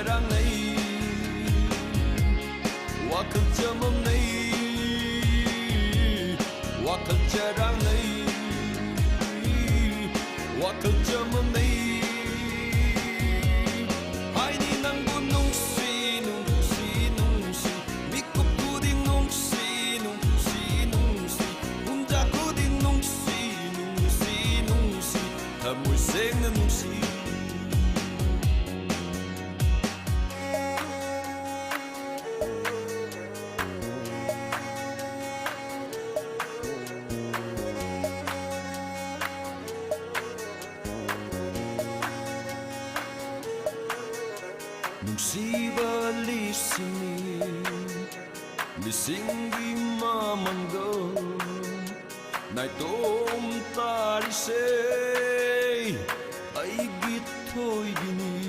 jarang nay wakal jamam nay wakal jarang nay wakal jamam nay hai ni nang bu nung si mikup ku ding nung si hunja ku ding nung si thamoi seng na nung si Nungsiba lisingi mamanggo nai tom tari se ai git thôi bini